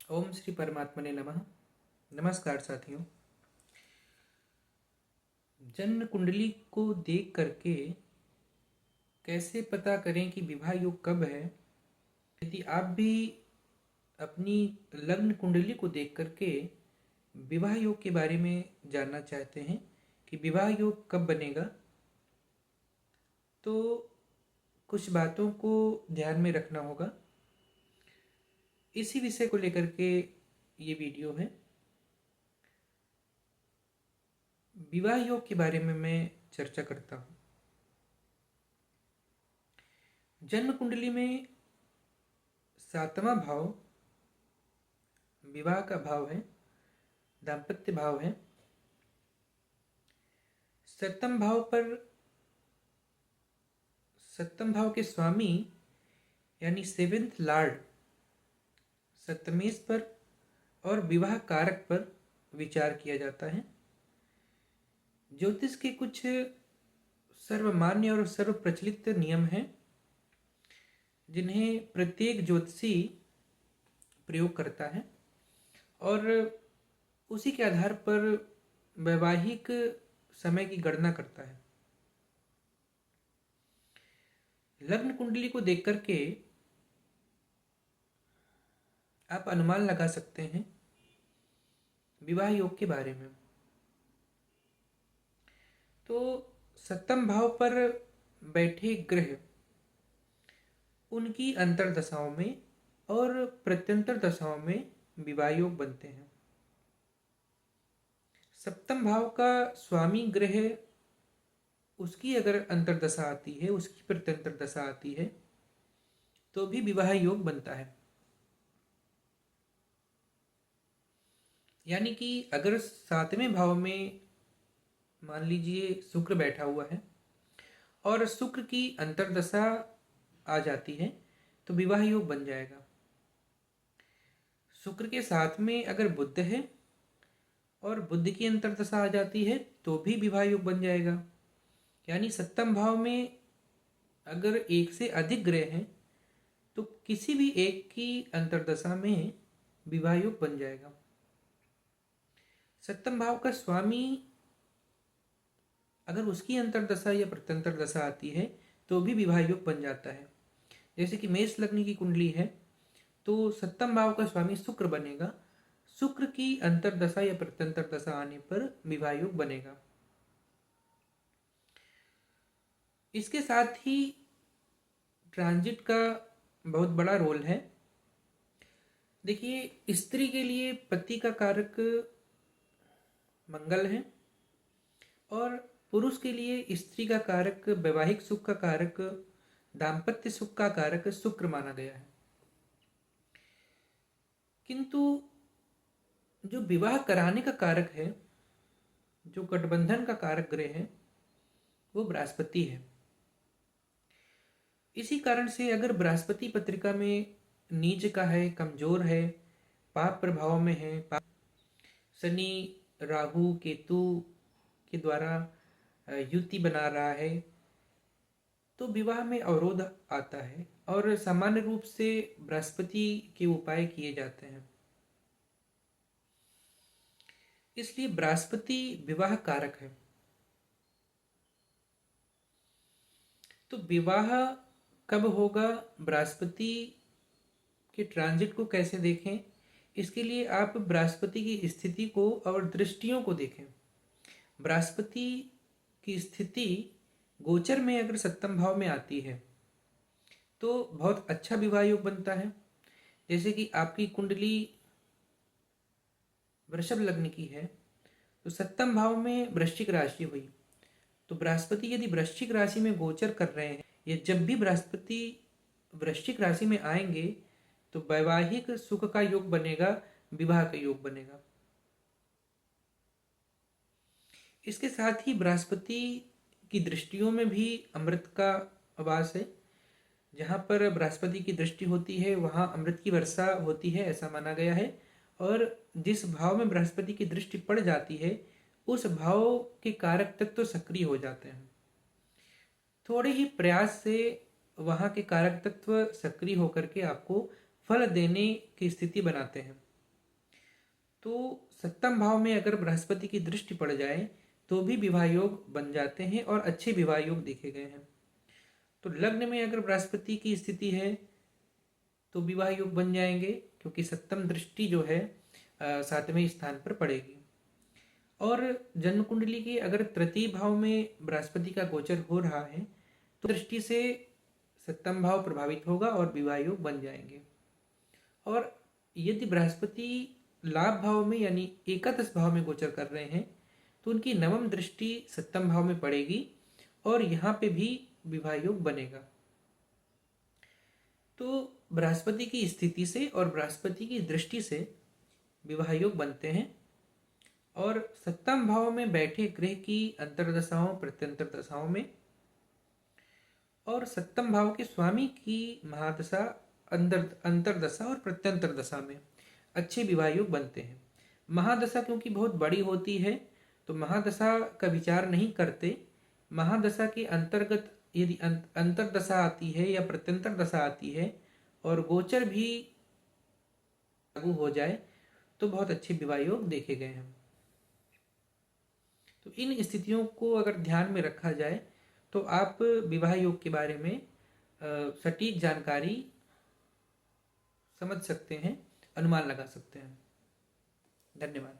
ओम श्री परमात्मने नमः। नमस्कार साथियों। जन्म कुंडली को देख करके कैसे पता करें कि विवाह योग कब है। यदि आप भी अपनी लग्न कुंडली को देख करके विवाह योग के बारे में जानना चाहते हैं कि विवाह योग कब बनेगा, तो कुछ बातों को ध्यान में रखना होगा। इसी विषय को लेकर के ये वीडियो है। विवाह योग के बारे में मैं चर्चा करता हूँ। जन्म कुंडली में 7वां भाव विवाह का भाव है, दाम्पत्य भाव है। 7वें भाव पर, 7वें भाव के स्वामी यानी सेवेंथ लॉर्ड सप्तमेश पर और विवाह कारक पर विचार किया जाता है। ज्योतिष के कुछ सर्वमान्य और सर्व प्रचलित नियम हैं जिन्हें प्रत्येक ज्योतिषी प्रयोग करता है और उसी के आधार पर वैवाहिक समय की गणना करता है। लग्न कुंडली को देख करके आप अनुमान लगा सकते हैं विवाह योग के बारे में। तो 7वें भाव पर बैठे ग्रह उनकी अंतर्दशाओं में और प्रत्यंतर दशाओं में विवाह योग बनते हैं। 7वें भाव का स्वामी ग्रह, उसकी अगर अंतर्दशा आती है, उसकी प्रत्यंतर दशा आती है, तो भी विवाह योग बनता है। यानी कि अगर 7वें भाव में मान लीजिए शुक्र बैठा हुआ है और शुक्र की अंतर्दशा आ जाती है तो विवाह योग बन जाएगा। शुक्र के साथ में अगर बुध है और बुध की अंतर्दशा आ जाती है तो भी विवाह योग बन जाएगा। यानी 7वें भाव में अगर एक से अधिक ग्रह हैं तो किसी भी एक की अंतर्दशा में विवाह योग बन जाएगा। 7वें भाव का स्वामी अगर उसकी अंतर्दशा या प्रत्यंतर दशा आती है तो भी विवाह योग बन जाता है। जैसे कि मेष लग्न की कुंडली है तो 7वें भाव का स्वामी शुक्र बनेगा। शुक्र की अंतर्दशा या प्रत्यंतर दशा आने पर विवाह योग बनेगा। इसके साथ ही ट्रांजिट का बहुत बड़ा रोल है। देखिए, स्त्री के लिए पति का कारक मंगल है और पुरुष के लिए स्त्री का कारक, वैवाहिक सुख का कारक, दाम्पत्य सुख का कारक शुक्र माना गया है। किंतु जो विवाह कराने का कारक है, जो गठबंधन का कारक ग्रह है, वो बृहस्पति है। इसी कारण से अगर बृहस्पति पत्रिका में नीच का है, कमजोर है, पाप प्रभाव में है, शनि राहु केतु के द्वारा युति बना रहा है, तो विवाह में अवरोध आता है और सामान्य रूप से बृहस्पति के उपाय किए जाते हैं। इसलिए बृहस्पति विवाह कारक है। तो विवाह कब होगा, बृहस्पति के ट्रांजिट को कैसे देखें, इसके लिए आप बृहस्पति की स्थिति को और दृष्टियों को देखें। बृहस्पति की स्थिति गोचर में अगर 7वें भाव में आती है तो बहुत अच्छा विवाह योग बनता है। जैसे कि आपकी कुंडली वृषभ लग्न की है तो 7वें भाव में वृश्चिक राशि हुई, तो बृहस्पति यदि वृश्चिक राशि में गोचर कर रहे हैं या जब भी बृहस्पति वृश्चिक राशि में आएंगे तो वैवाहिक सुख का योग बनेगा, विवाह का योग बनेगा। इसके साथ ही बृहस्पति की दृष्टियों में भी अमृत का आवास है। जहाँ पर बृहस्पति की दृष्टि होती है वहाँ अमृत की वर्षा होती है, ऐसा माना गया है। और जिस भाव में बृहस्पति की दृष्टि पड़ जाती है उस भाव के कारक तत्व तो सक्रिय हो जाते हैं। थोड़े ही प्रयास से वहाँ के कारक तत्व सक्रिय होकर के आपको फल देने की स्थिति बनाते हैं। तो सप्तम भाव में अगर बृहस्पति की दृष्टि पड़ जाए तो भी विवाह योग बन जाते हैं और अच्छे विवाह योग देखे गए हैं। तो लग्न में अगर बृहस्पति की स्थिति है तो विवाह योग बन जाएंगे, क्योंकि सप्तम दृष्टि जो है 7वें स्थान पर पड़ेगी। और जन्म कुंडली के अगर तृतीय भाव में बृहस्पति का गोचर हो रहा है तो दृष्टि से सप्तम भाव प्रभावित होगा और विवाह योग बन जाएंगे। और यदि बृहस्पति लाभ भाव में यानी एकादश भाव में गोचर कर रहे हैं तो उनकी नवम दृष्टि सप्तम भाव में पड़ेगी और यहाँ पे भी विवाह योग बनेगा। तो बृहस्पति की स्थिति से और बृहस्पति की दृष्टि से विवाह योग बनते हैं। और सप्तम भाव में बैठे ग्रह की अंतर्दशाओं प्रत्यंतर दशाओं में और सप्तम भाव के स्वामी की महादशा अंतरदशा और प्रत्यंतर दशा में अच्छे विवाह योग बनते हैं। महादशा क्योंकि बहुत बड़ी होती है तो महादशा का विचार नहीं करते। महादशा के अंतर्गत यदि अंतरदशा आती है या प्रत्यंतर दशा आती है और गोचर भी लागू हो जाए तो बहुत अच्छे विवाह योग देखे गए हैं। तो इन स्थितियों को अगर ध्यान में रखा जाए तो आप विवाह योग के बारे में सटीक जानकारी समझ सकते हैं, अनुमान लगा सकते हैं। धन्यवाद।